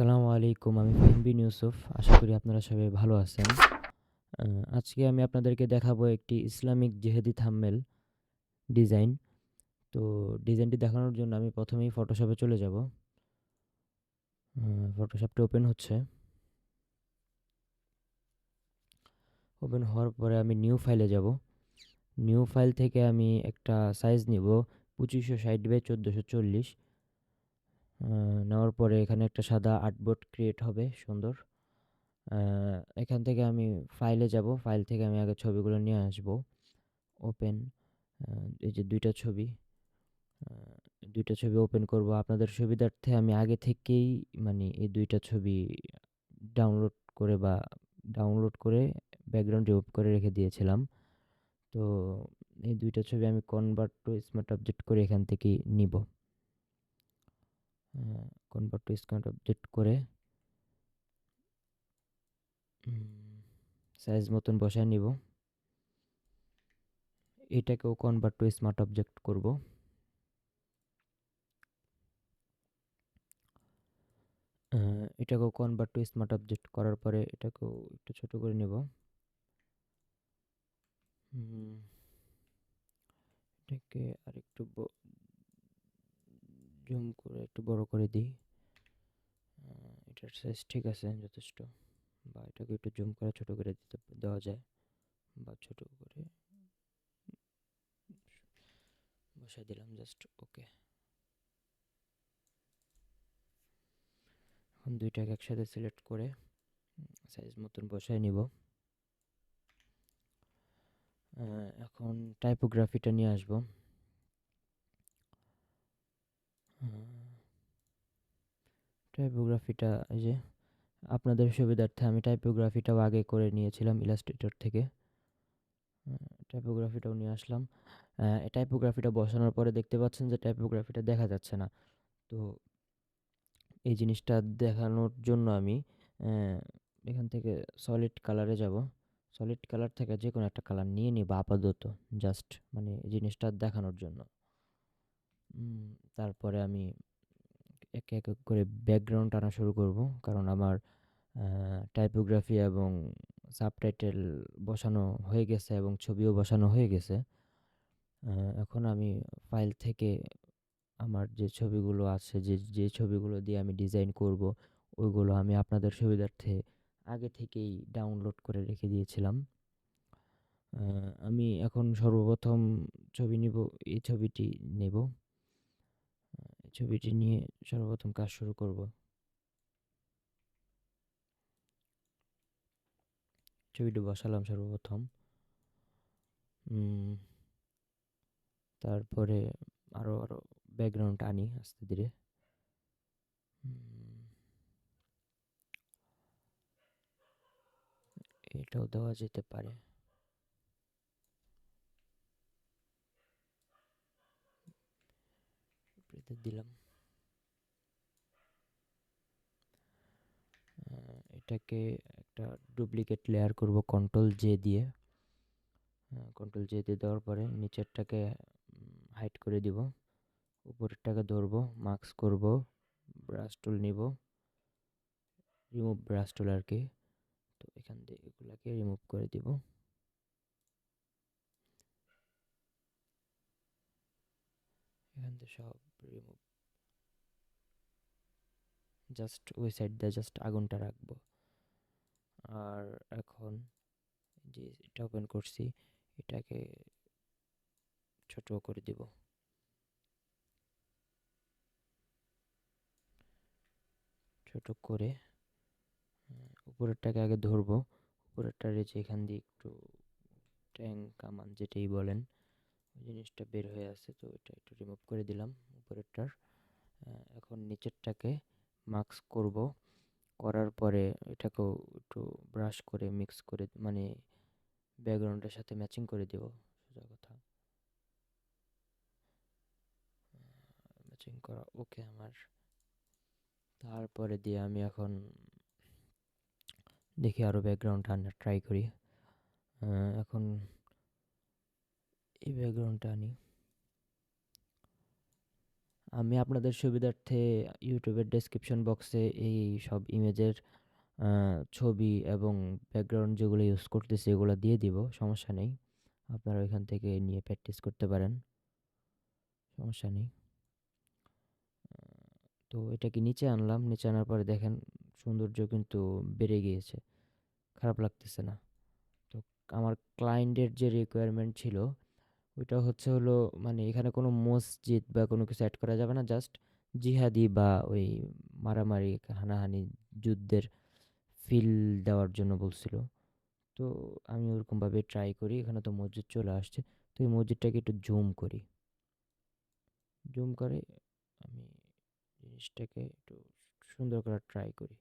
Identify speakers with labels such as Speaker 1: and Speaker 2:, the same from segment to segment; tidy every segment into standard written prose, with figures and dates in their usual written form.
Speaker 1: আসসালামু আলাইকুম। আমি ফাহিম বিন ইউসুফ। আশা করি আপনারা সবাই ভালো আছেন। আ আজকে আমি আপনাদেরকে দেখাবো একটি ইসলামিক জেহেদি থাম্বনেল ডিজাইন। তো ডিজাইনটি দেখানোর জন্য আমি প্রথমেই ফটোশপে চলে যাব। ফটোশপটা ওপেন হচ্ছে। ওপেন হওয়ার পরে আমি নিউ ফাইলে যাব। নিউ ফাইল থেকে আমি একটা সাইজ নিব 2560x1440। নেওয়ার পরে এখানে একটা সাদা আর্টবোর্ড ক্রিয়েট হবে সুন্দর। এখান থেকে আমি ফাইলে যাব। ফাইল থেকে আমি আগে ছবিগুলো নিয়ে আসব। ওপেন এই যে ২ টা ছবি, আ ২ টা ছবি ওপেন করব। আপনাদের সুবিধার্থে আমি আগে থেকেই মানে এই ২ টা ছবি ডাউনলোড করে বা ডাউনলোড করে ব্যাকগ্রাউন্ড রিমুভ করে রেখে দিয়েছিলাম। তো এই ২ টা ছবি আমি কনভার্ট টু স্মার্ট অবজেক্ট করে এখান থেকেই নিব। কনভার্ট টু স্মার্ট অবজেক্ট করে সাইজ মতন বসায় নিব। এটাকেও কনভার্ট টু স্মার্ট অবজেক্ট করব। এটাকেও কনভার্ট টু স্মার্ট অবজেক্ট করার পরে এটাকেও একটু ছোট করে নেব। হুম, এটাকে আরেকটু জুম করে একটু বড় করে দিই। এটার সাইজ ঠিক আছে যথেষ্ট, বা এটাকে একটু জুম করে ছোট করে দেওয়া যায়, বা ছোট করে বসাই দিলাম জাস্ট। ওকে, এখন দুইটাকে একসাথে সিলেক্ট করে সাইজ মতন বসায় নিব। এখন টাইপোগ্রাফিটা নিয়ে আসবো। টাইপোগ্রাফিটা এই যে আপনাদের সুবিধার্থে আমি টাইপোগ্রাফিটাও আগে করে নিয়েছিলাম ইলাস্ট্রেটর থেকে। টাইপোগ্রাফিটাও নিয়ে আসলাম। টাইপোগ্রাফিটা বসানোর পরে দেখতে পাচ্ছেন যে টাইপোগ্রাফিটা দেখা যাচ্ছে না। তো এই জিনিসটা দেখানোর জন্য আমি এখান থেকে সলিড কালারে যাব। সলিড কালার থেকে যে কোনো একটা কালার নিয়ে নিব আপাতত, জাস্ট মানে জিনিসটা দেখানোর জন্য। তারপরে আমি একে এক করে ব্যাকগ্রাউন্ড আনা শুরু করব, কারণ আমার টাইপোগ্রাফি এবং সাবটাইটেল বসানো হয়ে গেছে এবং ছবিও বসানো হয়ে গেছে। এখন আমি ফাইল থেকে আমার যে ছবিগুলো আছে, যে ছবিগুলো দিয়ে আমি ডিজাইন করব, ওইগুলো আমি আপনাদের সুবিধার্থে আগে থেকেই ডাউনলোড করে রেখে দিয়েছিলাম। আমি এখন সর্বপ্রথম ছবি নিব, এই ছবিটি নেব। এই ছবিটি নিয়ে সর্বপ্রথম কাজ শুরু করব। ছবিটি বসালাম সর্বপ্রথম। তারপরে আরো ব্যাকগ্রাউন্ড আনি আস্তে ধীরে। এটাও দেওয়া যেতে পারে। দিলাম। এটাকে একটা ডুপ্লিকেট লেয়ার করব কন্ট্রোল জে দিয়ে। কন্ট্রোল জে দিয়ে দেওয়ার পরে নিচেরটাকে হাইড করে দিব, উপরেরটাকে ধরবো, মাস্ক করব, ব্রাশ টুল নিব, রিমুভ ব্রাশ টুল আর কি। তো এখান থেকে এগুলাকে রিমুভ করে দিব। এখান থেকে সব রিমুভ, জাস্ট ওই সাইড দিয়ে জাস্ট আগুনটা রাখবো। আর এখন যে এটা ওপেন করছি, এটাকে ছোট করে দিব। ছোট করে উপরেরটাকে আগে ধরবো। উপরেরটার যে এখান দিয়ে একটু ট্যাং কামান যেটাই বলেন, ওই জিনিসটা বের হয়ে আছে, তো এটা একটু রিমুভ করে দিলাম উপরেরটার। এখন নিচেরটাকে মাস্ক করব, করার পরে এটাকেও একটু ব্রাশ করে মিক্স করে মানে ব্যাকগ্রাউন্ডের সাথে ম্যাচিং করে দেব, সোজা কথা। ম্যাচিং করা ওকে আমার। তারপরে দিয়ে আমি এখন দেখি আরও ব্যাকগ্রাউন্ড আনার ট্রাই করি। এখন এই ব্যাকগ্রাউন্ডটা আনি, আমি আপনাদের সুবিধার্থে ইউটিউবের ডেসক্রিপশন বক্সে এই সব ইমেজের ছবি এবং ব্যাকগ্রাউন্ড যেগুলো ইউজ করতেছি এগুলো দিয়ে দিব, সমস্যা নেই। আপনারা ওইখান থেকে নিয়ে প্র্যাকটিস করতে পারেন, সমস্যা নেই। তো এটাকে নিচে আনলাম, নিচে আনার পরে দেখেন সৌন্দর্য কিন্তু বেড়ে গিয়েছে, খারাপ লাগতেছে না। তো আমার ক্লায়েন্টের যে রিকোয়ারমেন্ট ছিল ওইটা হচ্ছে হলো, মানে এখানে কোনো মসজিদ বা কোনো কিছু অ্যাড করা যাবে না, জাস্ট জিহাদি বা ওই মারামারি হানাহানি যুদ্ধের ফিল দেওয়ার জন্য বলছিল। তো আমি ওরকমভাবে ট্রাই করি, এখানে তো মসজিদ চলে আসছে। তো এই মসজিদটাকে একটু জুম করি, জুম করে আমি জিনিসটাকে একটু সুন্দর করে ট্রাই করি।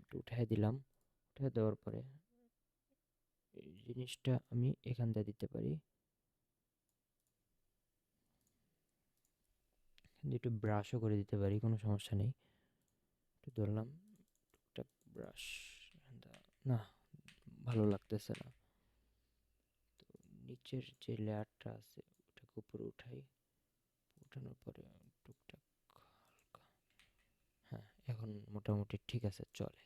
Speaker 1: একটু উঠাই দিলাম, উঠাই দেওয়ার পরে এই জিনিসটা আমি এখান দিয়ে দিতে পারি। এখান দিয়ে একটু ব্রাশও করে দিতে পারি, কোনো সমস্যা নেই। একটু ধরলাম, টুকটাক ব্রাশ। না, ভালো লাগতেছে না। তো নিচের যে লেয়ারটা আছে ওটাকে উপরে উঠাই, উঠানোর পরে টুকটাক হালকা, হ্যাঁ এখন মোটামুটি ঠিক আছে, চলে,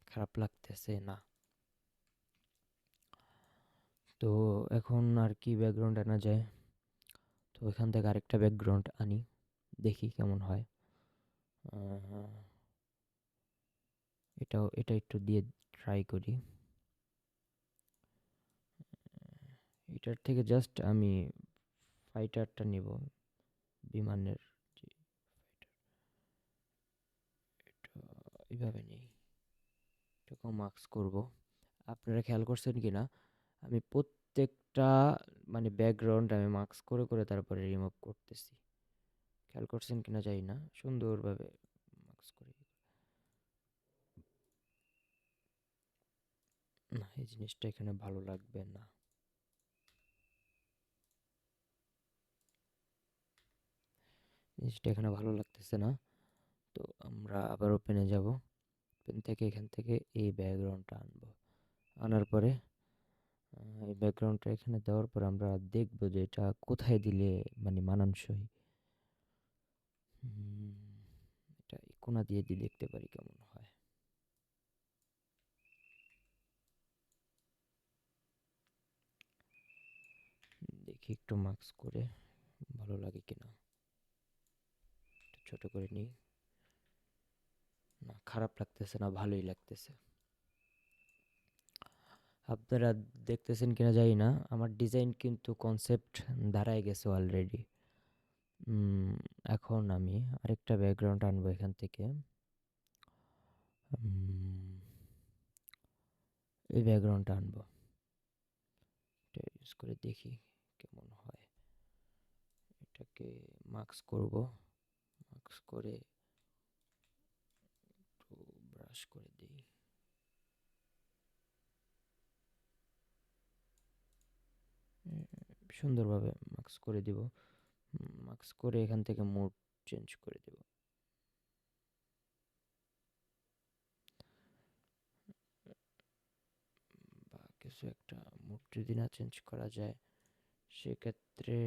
Speaker 1: খারাপ লাগতেছে না। তো এখন আর কি ব্যাকগ্রাউন্ড আনা যায়? তো এখান থেকে আরেকটা ব্যাকগ্রাউন্ড আনি, দেখি কেমন হয়। এটা একটু দিয়ে ট্রাই করি। এটার থেকে জাস্ট আমি ফাইটারটা নিব, বিমানের যে ফাইটার, এটা এইভাবে নেই, এটাকে মার্কস করব। আপনারা খেয়াল করছেন কিনা, আমি প্রত্যেকটা মানে ব্যাকগ্রাউন্ড আমি মার্কস করে করে তারপরে রিমুভ করতেছি, খেয়াল করছেন কিনা জানি না, সুন্দরভাবে মার্কস করে। না, এই জিনিসটা এখানে ভালো লাগবে না। জিনিসটা এখানে ভালো লাগতেছে না। তো আমরা আবার ওপেনে যাব, ওপেন থেকে এখান থেকে এই ব্যাকগ্রাউন্ডটা আনবো, আনার পরে এই ব্যাকগ্রাউন্ডটা এখানে দেওয়ার পর আমরা দেখবো যে এটা কোথায় দিলে মানে মানানসই। এটা এই কোণা দিয়ে দিয়ে দেখতে পারি কেমন হয়। দেখি একটু মার্কস করে ভালো লাগে কিনা, একটু ছোট করে নিই। না, খারাপ লাগতেছে না, ভালোই লাগতেছে। আপনারা দেখতেছেন কিনা জানি না, আমার ডিজাইন কিন্তু কনসেপ্ট দাঁড়ায় গেছে অলরেডি। এখন আমি আরেকটা ব্যাকগ্রাউন্ড আনবো এখান থেকে। এই ব্যাকগ্রাউন্ডটা আনবো, এটা ইউজ করে দেখি কেমন হয়। এটাকে মার্কস করব, মার্কস করে একটু ব্রাশ করে দিই। সুন্দরভাবে মার্কস করে দিব, মার্কস করে এখান থেকে মুড চেঞ্জ করে দেব। বা কিছু একটা মুড যদি না চেঞ্জ করা যায় সেক্ষেত্রে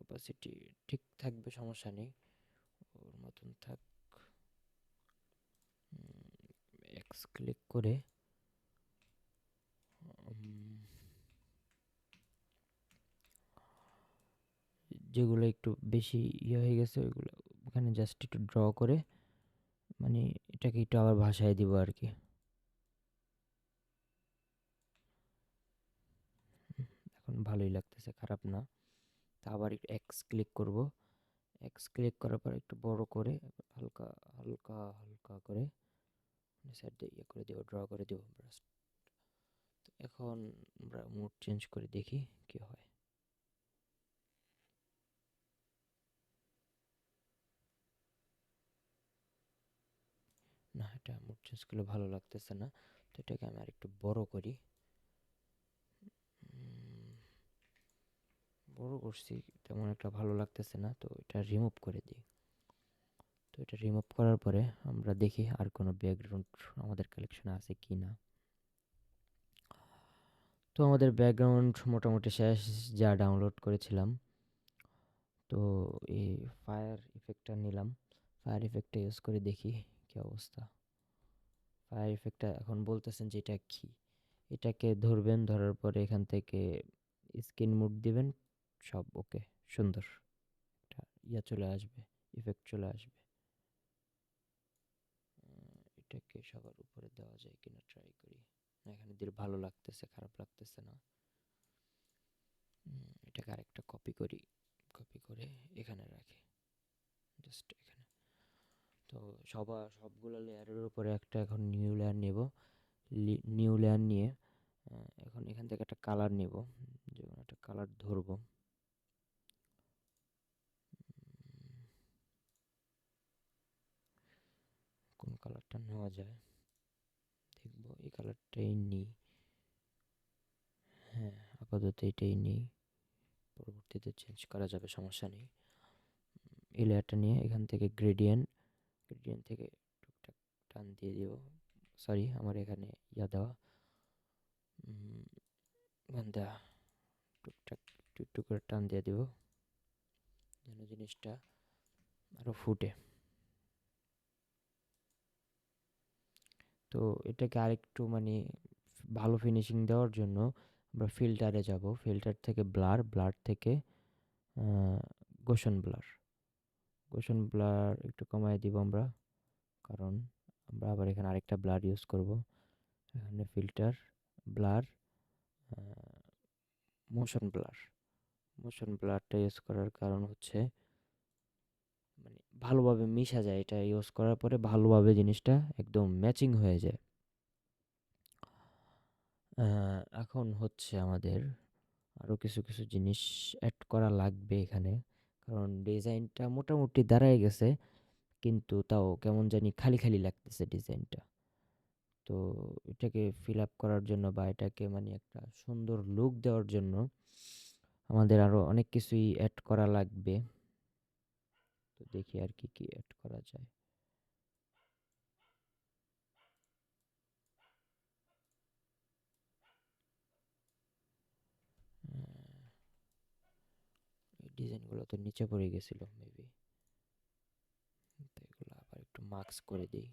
Speaker 1: অপাসিটি ঠিক থাকবে, সমস্যা নেই, ওর মতন থাক। এক্স ক্লিক করে যেগুলো একটু বেশি ইয়ে হয়ে গেছে ওইগুলো ওখানে জাস্ট একটু ড্র করে মানে এটাকে একটু আবার ভাষায় দিব আর কি। এখন ভালোই লাগতেছে, খারাপ না। তা আবার একটু এক্স ক্লিক করব, এক্স ক্লিক করার পর একটু বড় করে হালকা হালকা হালকা করে সাইড দিয়ে ইয়ে করে দেবো, ড্র করে দেবো ব্রাশ। তো এখন আমরা মুড চেঞ্জ করে দেখি কি হয়। না, এটা মুড চেঞ্জ করলে ভালো লাগতেছে না, তো এটাকে আমি আর একটু বড় করি। বড় করছি, তেমন একটা ভালো লাগতেছে না, তো এটা রিমুভ করে দিই। তো এটা রিমুভ করার পরে আমরা দেখি আর কোনো ব্যাকগ্রাউন্ড আমাদের কালেকশনে আছে কি না। তো আমাদের ব্যাকগ্রাউন্ড মোটামুটি শেষ, যা ডাউনলোড করেছিলাম। তো এই ফায়ার ইফেক্টটা নিলাম, ফায়ার ইফেক্টটা ইউজ করে দেখি কি অবস্থা। ফায়ার ইফেক্টটা এখন বলতেছেন যে এটা কি, এটাকে ধরবেন, ধরার পরে এখান থেকে স্ক্রিন মোড দিবেন, সব ওকে, সুন্দর একটা ইয়া চলে আসবে, ইফেক্ট চলে আসবে। এটাকে সবার উপরে দেওয়া যায় কিনা ট্রাই করি। না, এখানে দিলে ভালো লাগতেছে, খারাপ লাগতেছে না। এটাকে আরেকটা কপি করি, কপি করে এখানে রাখি, জাস্ট এখানে। তো সবগুলো লেয়ারের উপরে একটা এখন নিউ লেয়ার নেব, নিউ লেয়ার নিয়ে এখন এখান থেকে একটা কালার নেব, যেমন একটা কালার ধরবো। কোন কালারটা নেওয়া যায় দেখবো, এই কালারটাই নিই। হ্যাঁ, আপাতত এটাই নিই, পরবর্তীতে চেঞ্জ করা যাবে, সমস্যা নেই। এই লেয়ারটা নিয়ে এখান থেকে গ্রেডিয়েন্ট, গ্রেডিয়েন্ট থেকে টুকটাক টান দিয়ে দিব। সরি, আমার এখানে ইয়া দেওয়া, দেওয়া, টুকটাক একটু একটু করে টান দিয়ে দিব, যেন জিনিসটা আরো ফুটে। তো এটাকে আরেকটু মানে ভালো ফিনিশিং দেওয়ার জন্য আমরা ফিল্টারে যাব, ফিল্টার থেকে ব্লার, ব্লার থেকে গোশন ব্লার, গোশন ব্লার একটু কমায় দিব আমরা, কারণ আমরা আবার এখানে আরেকটা ব্লার ইউজ করব। এখানে filter, blur, motion blur, motion ব্লারটা ইউজ করার কারণ হচ্ছে মানে ভালোভাবে মিশা যায়, এটা ইউজ করার পরে ভালোভাবে জিনিসটা একদম ম্যাচিং হয়ে যায়। এখন হচ্ছে আমাদের আরও কিছু কিছু জিনিস অ্যাড করা লাগবে এখানে, কারণ ডিজাইনটা মোটামুটি দাঁড়ায় গেছে, কিন্তু তাও কেমন জানি খালি খালি লাগতেছে ডিজাইনটা। তো এটাকে ফিল আপ করার জন্য বা এটাকে মানে একটা সুন্দর লুক দেওয়ার জন্য আমাদের আরও অনেক কিছুই অ্যাড করা লাগবে। তো দেখি আর কি কি অ্যাড করা যায়। এই ডিজাইনগুলো তো নিচে পড়ে গেছিল মেবি, তো এগুলো আবার একটু মার্কস করে দিই।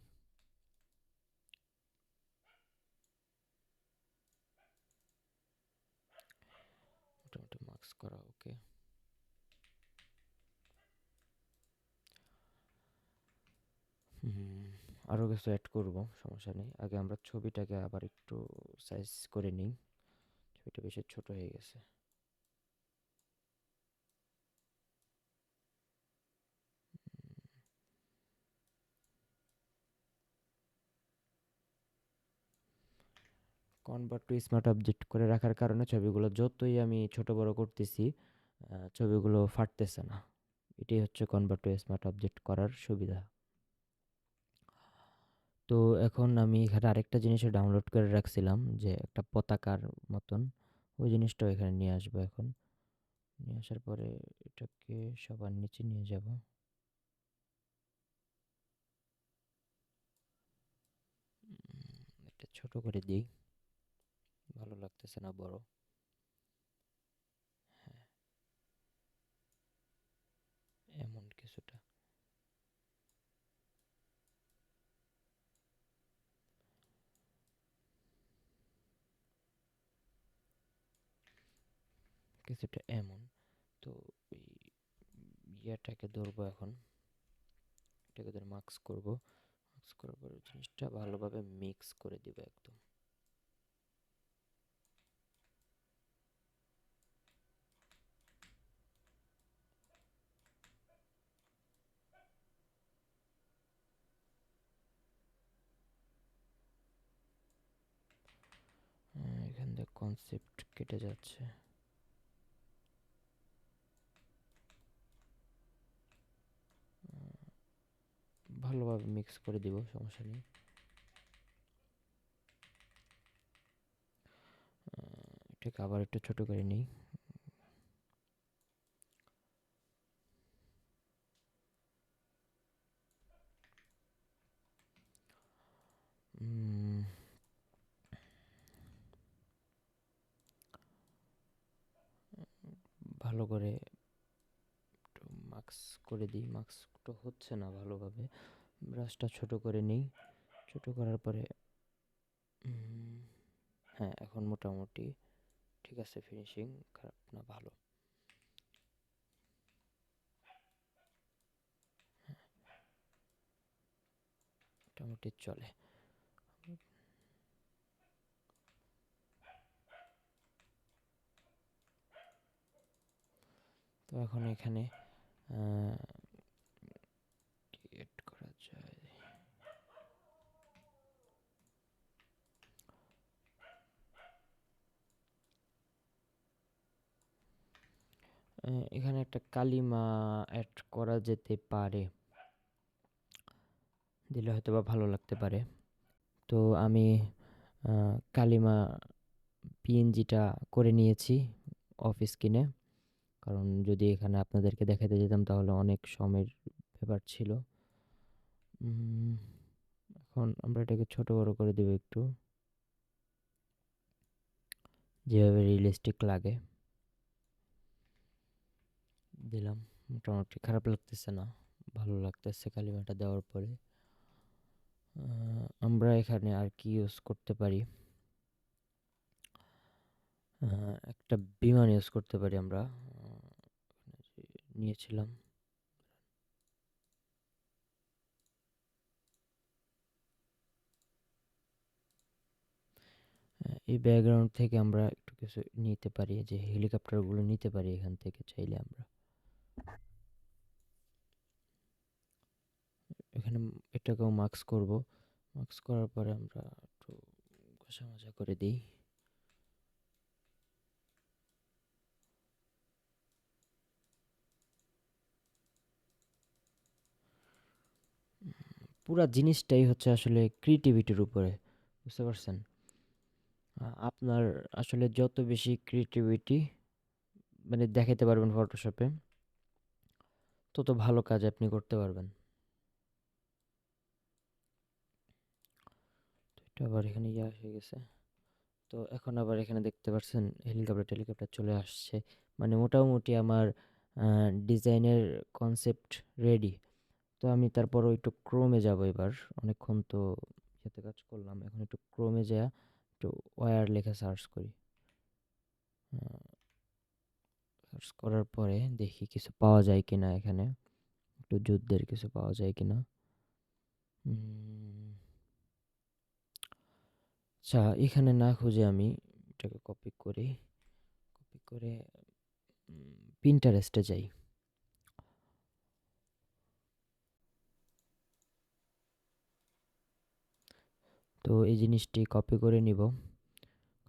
Speaker 1: মোটামুটি মার্কস করা ওকে। আরও কিছু অ্যাড করব, সমস্যা নেই। আগে আমরা ছবিটাকে আবার একটু সাইজ করে নিই, ছবিটা বেশি ছোট হয়ে গেছে। কনভার্ট টু স্মার্ট অবজেক্ট করে রাখার কারণে ছবিগুলো যতই আমি ছোট বড় করতেছি, ছবিগুলো ফাটতেছে না। এটাই হচ্ছে কনভার্ট টু স্মার্ট অবজেক্ট করার সুবিধা। তো এখন আমি এখানে আরেকটা জিনিসও ডাউনলোড করে রাখছিলাম, যে একটা পতাকার মতন, ওই জিনিসটাও এখানে নিয়ে আসবো। এখন নিয়ে আসার পরে এটাকে সবার নিচে নিয়ে যাব। এটা ছোট করে দিই, ভালো লাগতেছে না বড়। হ্যাঁ, এমন কিছুটা। কিছুটা এমন। তো এই ইয়াটাকে ধরবো এখন, এটাকে ধরে মাস্ক করব, মাস্ক করার পরে জিনিসটা ভালোভাবে মিক্স করে দিব একদম। এখান থেকে কনসেপ্ট কেটে যাচ্ছে, ভালোভাবে মিক্স করে দিব, সমস্যা নেই। এটাকে আবার একটু ছোট করে নিই। উম, ভালো করে একটু মাস্ক করে দিই। মাস্কটা হচ্ছে না ভালোভাবে, ব্রাশটা ছোট করে নিই। ছোট করার পরে হ্যাঁ, এখন মোটামুটি ঠিক আছে, ফিনিশিং খারাপ না, ভালো। মোটামুটি চলে। তো এখন এখানে কি এড করা যায়? এখানে একটা কালিমা অ্যাড করা যেতে পারে, দিলে হয়তো বা ভালো লাগতে পারে। তো আমি কালিমা পিএনজিটা করে নিয়েছি অফ স্ক্রিনে, কারণ যদি এখানে আপনাদেরকে দেখাতে যেতাম তাহলে অনেক সময়ের ব্যাপার ছিল। এখন আমরা এটাকে ছোট বড় করে দেব একটু, যেভাবে রিয়েলিস্টিক লাগে দিলাম। মোটামুটি খারাপ লাগতেছে না, ভালো লাগতেছে কালিমাটা দেওয়ার পরে। আমরা এখানে আর কি ইউজ করতে পারি? একটা বিমান ইউজ করতে পারি আমরা, নিয়েছিলাম। এই ব্যাকগ্রাউন্ড থেকে আমরা একটু কিছু নিতে পারি, যে হেলিকপ্টারগুলো নিতে পারি এখান থেকে চাইলে আমরা। এখানে এটাকেও মার্কস করব। মার্কস করার পরে আমরা একটু ঘষা মাজা করে দিই। পুরা জিনিসটাই হচ্ছে আসলে ক্রিয়েটিভিটির উপরে, বুঝতে পারছেন? আপনার আসলে যত বেশি ক্রিয়েটিভিটি মানে দেখাতে পারবেন ফটোশপে, তত ভালো কাজ আপনি করতে পারবেন। তো এটা আবার এখানে ইয়ে হয়ে গেছে। তো এখন আবার এখানে দেখতে পাচ্ছেন হেলিকপ্টার টেলিকপ্টার চলে আসছে। মানে মোটামুটি আমার ডিজাইনের কনসেপ্ট রেডি। তো আমি তারপরও একটু ক্রোমে যাব এবার। অনেকক্ষণ তো ইয়েতে কাজ করলাম, এখন একটু ক্রোমে যাওয়া একটু ওয়্যার লেখা সার্চ করি। সার্চ করার পরে দেখি কিছু পাওয়া যায় কিনা, এখানে একটু যুদ্ধের কিছু পাওয়া যায় কিনা। আচ্ছা, এখানে না খুঁজে আমি এটাকে কপি করি, কপি করে পিন্টারেস্টে যাই। তো এই জিনিসটি কপি করে নিব।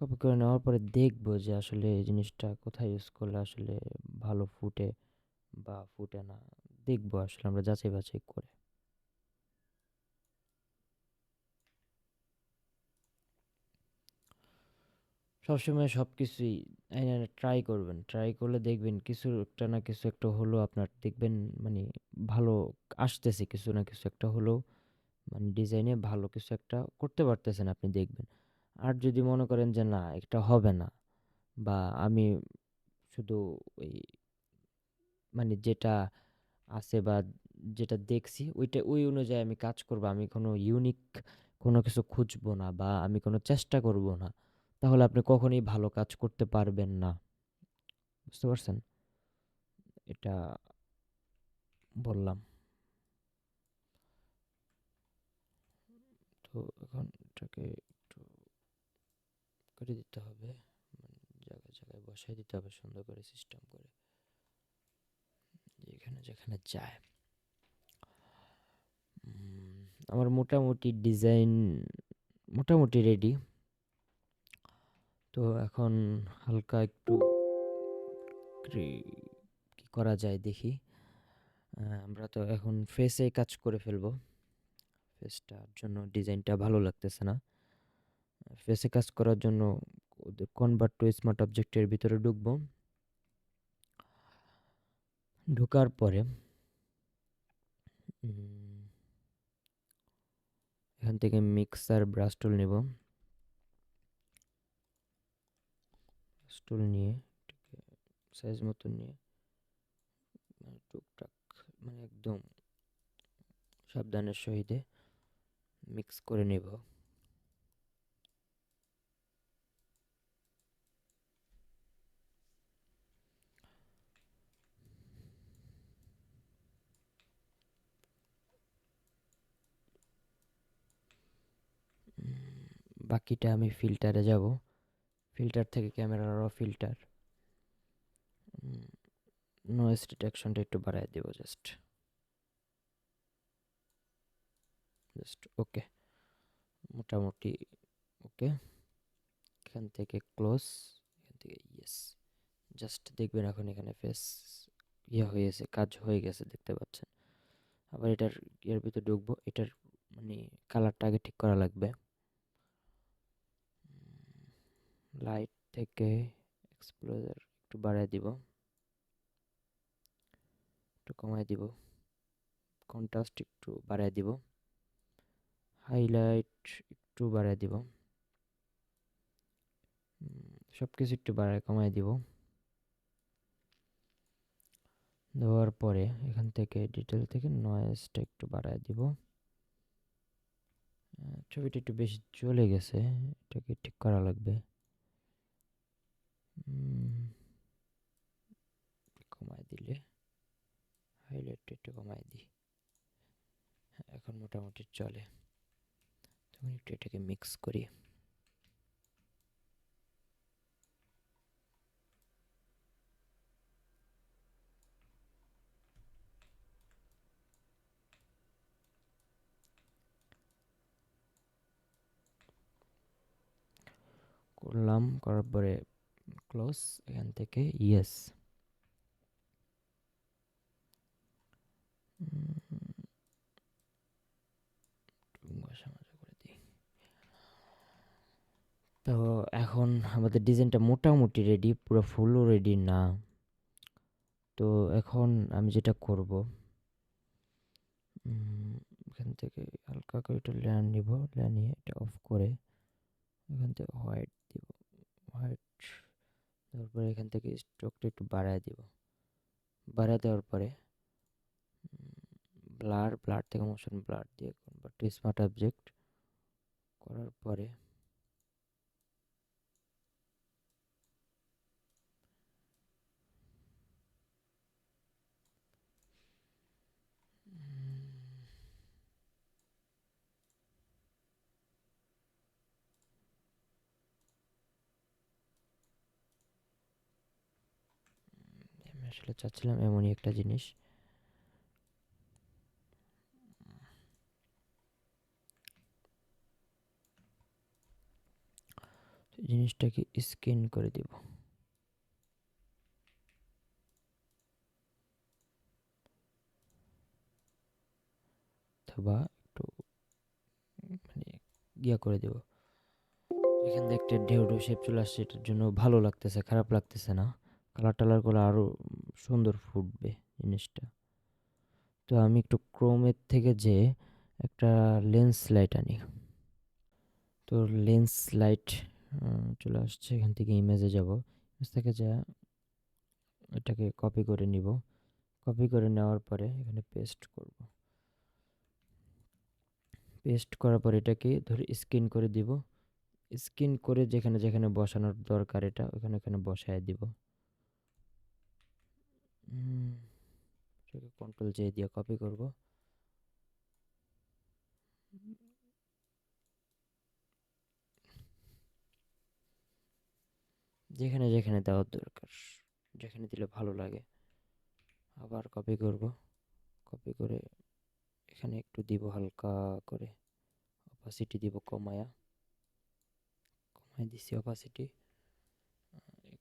Speaker 1: কপি করে নেওয়ার পরে দেখব যে আসলে এই জিনিসটা কোথায় ইউজ করলে আসলে ভালো ফুটে বা ফুটে না। দেখবো আসলে আমরা যাচাই বাছাই করে। সবসময় সব কিছুই ট্রাই করবেন, ট্রাই করলে দেখবেন কিছু একটা না কিছু একটা হলো আপনার, দেখবেন মানে ভালো আসতেছে, কিছু না কিছু একটা হলো, মানে ডিজাইনে ভালো কিছু একটা করতে পারতেছেন আপনি, দেখবেন। আর যদি মনে করেন যে না এটা হবে না, বা আমি শুধু ওই মানে যেটা আছে বা যেটা দেখছি ওইটা ওই অনুযায়ী আমি কাজ করব, আমি কোনো ইউনিক কোনো কিছু খুঁজবো না বা আমি কোনো চেষ্টা করব না, তাহলে আপনি কখনোই ভালো কাজ করতে পারবেন না। বুঝতে পারছেন? এটা বললাম। তো এখন এটাকে একটু করে দিতে হবে, জায়গায় জায়গায় বসাই দিতে হবে সুন্দর করে সিস্টেম করে, যেখানে যেখানে যায়। আমার মোটামুটি ডিজাইন মোটামুটি রেডি। তো এখন হালকা একটু কি করা যায় দেখি। আমরা তো এখন ফেসে কাজ করে ফেলবো। ফেসটার জন্য ডিজাইনটা ভালো লাগতেছে না। ফেসে কাজ করার জন্য কনভার্ট টু স্মার্ট অবজেক্টের ভিতরে ঢুকবো। ঢোকার পরে এখান থেকে মিক্সার ব্রাশ টুল নেব। ব্রাশ টুল নিয়ে সাইজ মতো নিয়ে টুকটাক একদম সাবধানের সহিতে মিক্স করে নেব। বাকিটা আমি ফিল্টারে যাব, ফিল্টার থেকে ক্যামেরা র ফিল্টার, নয়েজ ডিটেকশনটা একটু বাড়ায় দেব জাস্ট ওকে, মোটামুটি ওকে। এখান থেকে ক্লোজ, এখান থেকে ইয়েস। জাস্ট দেখবেন এখন এখানে ফেস হয়েছে, কাজ হয়ে গেছে দেখতে পাচ্ছেন। আবার এটার ইয়ের ভিতরে ঢুকবো, এটার মানে কালারটা আগে ঠিক করা লাগবে। লাইট থেকে এক্সপ্লোজার একটু বাড়ায় দিব, একটু কমায় দিব, কন্ট্রাস্ট একটু বাড়ায় দিব, হাইলাইট একটু বাড়ায় দিব, সব কিছু একটু বাড়ায় কমায় দিব। দেওয়ার পরে এখান থেকে ডিটেল থেকে নয়েজটা একটু বাড়ায় দিব। ছবিটা একটু বেশি চলে গেছে, এটাকে ঠিক করা লাগবে। কমায় দিলে, হাইলাইটটা একটু কমায় দিই। এখন মোটামুটি চলে। তখন একটু এটাকে মিক্স করি। করলাম, করার পরে ক্লোজ, এখান থেকে ইয়েস। তো এখন আমাদের ডিজাইনটা মোটামুটি রেডি, পুরো ফুলও রেডি না। তো এখন আমি যেটা করব, এখান থেকে হালকা করে একটু লেয়ার নিব, লেয়ার নিয়ে এটা অফ করে এখান থেকে হোয়াইট দিব, হোয়াইট দেওয়ার পরে এখান থেকে স্ট্রোকটা একটু বাড়ায় দিব। বাড়ায় দেওয়ার পরে ব্লার থেকে মোশন ব্লার দিয়ে কনভার্ট টু স্মার্ট অবজেক্ট করার পরে আমি আসলে চাচ্ছিলাম এমনই একটা জিনিস। জিনিসটাকে স্ক্যান করে দিব, অথবা একটু মানে ইয়া করে দেব। এখান থেকে একটা ঢেউ ঢেউ শেপ চলে আসছে, এটার জন্য ভালো লাগতেছে, খারাপ লাগতেছে না। কালার টালার করে আরো সুন্দর ফুটবে জিনিসটা। তো আমি একটু ক্রোমের থেকে যে একটা লেন্স লাইট আনি। তো লেন্স লাইট চলে আসছে, এখান থেকে ইমেজে যাব, ইমেজ থেকে যা এটাকে কপি করে নিব। কপি করে নেওয়ার পরে এখানে পেস্ট করব। পেস্ট করার পর এটাকে ধরে স্ক্যান করে দিব। স্ক্যান করে যেখানে যেখানে বসানোর দরকার এটা ওখানে ওখানে বসায় দিব। এটাকে কন্ট্রোল জে দিয়ে কপি করব। যেখানে যেখানে দেওয়ার দরকার, যেখানে দিলে ভালো লাগে আবার কপি করব। কপি করে এখানে একটু দিব হালকা করে, অপাসিটি দিব কমায়া, কমায় দিছি অপাসিটি।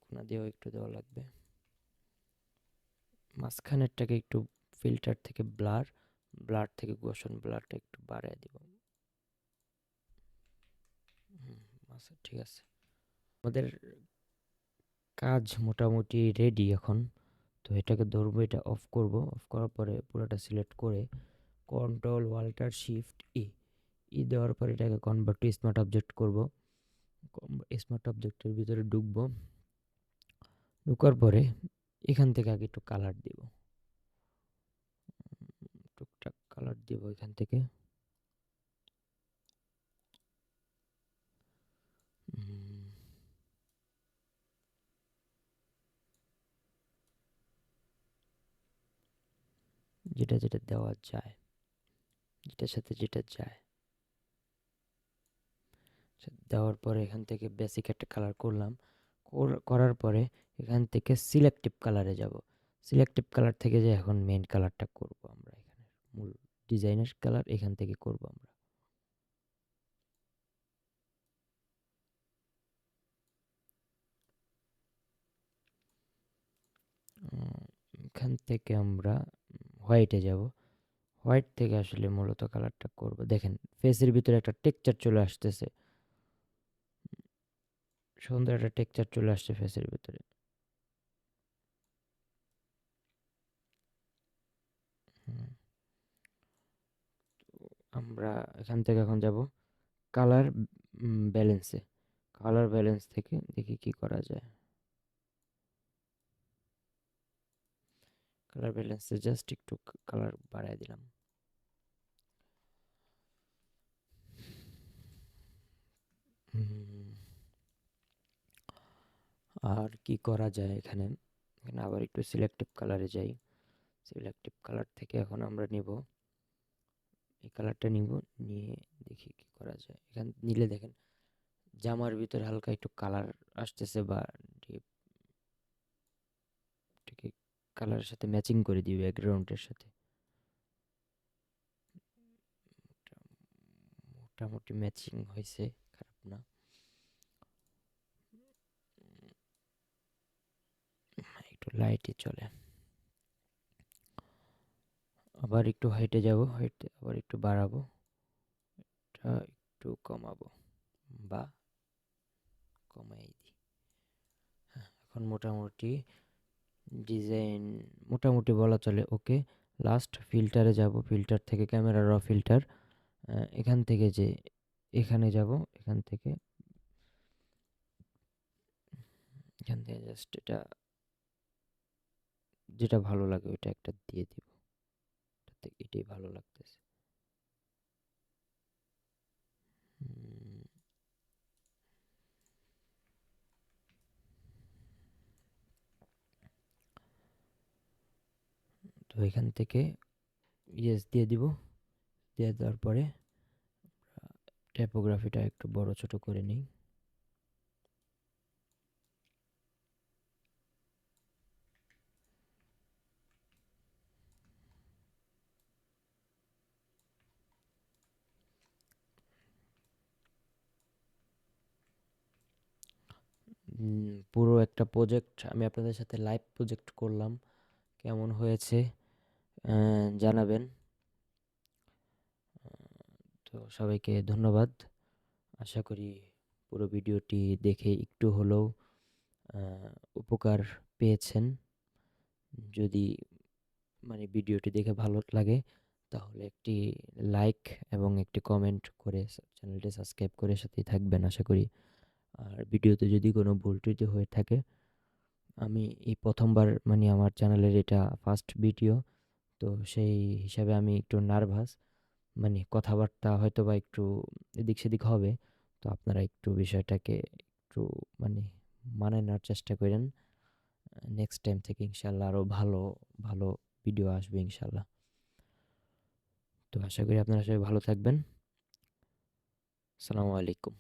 Speaker 1: কোনা দিয়েও একটু দেওয়া লাগবে। মাঝখানেরটাকে একটু ফিল্টার থেকে ব্লার, ব্লার থেকে গোশন ব্লারটা একটু বাড়ায় দিব। আচ্ছা ঠিক আছে, আমাদের কাজ মোটামুটি রেডি এখন। তো এটাকে ধরবো, এটা অফ করব। অফ করার পরে পুরোটা সিলেক্ট করে কন্ট্রোল ওয়াল্টার শিফট ই, দেওয়ার পরে এটাকে কনভার্ট টু স্মার্ট অবজেক্ট করব। স্মার্ট অবজেক্টের ভিতরে ঢুকবো, ঢুকার পরে এখান থেকে আগে একটু কালার দিব। দিব এখান থেকে। উম, যেটা যেটা দেওয়া যায়, যেটার সাথে যেটা যায়। দেওয়ার পরে এখান থেকে বেসিক একটা কালার করলাম। করার পরে এখান থেকে সিলেক্টিভ কালারে যাব। সিলেক্টিভ কালার থেকে যে এখন মেইন কালারটা করব আমরা, এখানে মূল ডিজাইনের কালার এখান থেকে করব আমরা। এখান থেকে আমরা হোয়াইটে যাব। হোয়াইট থেকে আসলে মূলত কালারটা করব। দেখেন ফেসের ভিতরে একটা টেক্সচার চলে আসতেছে, সুন্দর একটা টেক্সচার চলে আসছে ফেসের ভিতরে। হুম, আমরা এখান থেকে এখন যাব কালার ব্যালেন্সে। কালার ব্যালেন্স থেকে দেখি কি করা যায়। কালার ব্যালেন্সে জাস্ট একটু কালার বাড়ায় দিলাম। হুম, আর কি করা যায় এখানে, এখানে আবার একটু সিলেক্টিভ কালারে যাই। সিলেক্টিভ কালার থেকে এখন আমরা নিব এই কালারটা, নিব নিয়ে দেখি কি করা যায়। এখান নিলে দেখেন জামার ভিতরে হালকা একটু কালার আসতেছে, বা এটাকে কালারের সাথে ম্যাচিং করে দিই ব্যাকগ্রাউন্ডের সাথে। মোটামুটি ম্যাচিং হয়েছে, খারাপ না। একটু লাইটে চলে। আবার একটু হাইটে যাব, হাইটে আবার একটু বাড়াবো, এটা একটু কমাবো বা কমাই দিই। এখন মোটামুটি ডিজাইন মোটামুটি বলা চলে ওকে। লাস্ট ফিল্টারে যাব, ফিল্টার থেকে ক্যামেরা র ফিল্টার, এখান থেকে যে এখানে যাব, এখান থেকে জাস্ট এটা যেটা ভালো লাগে ওইটা একটা দিয়ে দিব। এটাই ভালো লাগতেছে। উম, তো এখান থেকে ইয়েস দিয়ে দিব। দিয়ে দেওয়ার পরে টাইপোগ্রাফিটা একটু বড় ছোট করে নিই। পুরো একটা প্রজেক্ট আমি আপনাদের সাথে লাইভ প্রজেক্ট করলাম, কেমন হয়েছে জানাবেন। তো সবাইকে ধন্যবাদ। আশা করি পুরো ভিডিওটি দেখে একটু হলেও উপকার পেয়েছেন। যদি মানে ভিডিওটি দেখে ভালো লাগে তাহলে একটি লাইক এবং একটি কমেন্ট করে চ্যানেলটি সাবস্ক্রাইব করে সাথেই থাকবেন আশা করি। আর ভিডিওতে যদি কোনো ভুল ত্রুটি হয়ে থাকে, আমি এই প্রথমবার মানে আমার চ্যানেলের এটা ফার্স্ট ভিডিও, তো সেই হিসাবে আমি একটু নার্ভাস, মানে কথাবার্তা হয়তো বা একটু এদিক সেদিক হবে। তো আপনারা একটু বিষয়টাকে একটু মানে মানায় নেওয়ার চেষ্টা করেন। নেক্সট টাইম থেকে ইনশাল্লাহ আরও ভালো ভালো ভিডিও আসবে ইনশাল্লাহ। তো আশা করি আপনারা সবাই ভালো থাকবেন। আসসালামু আলাইকুম।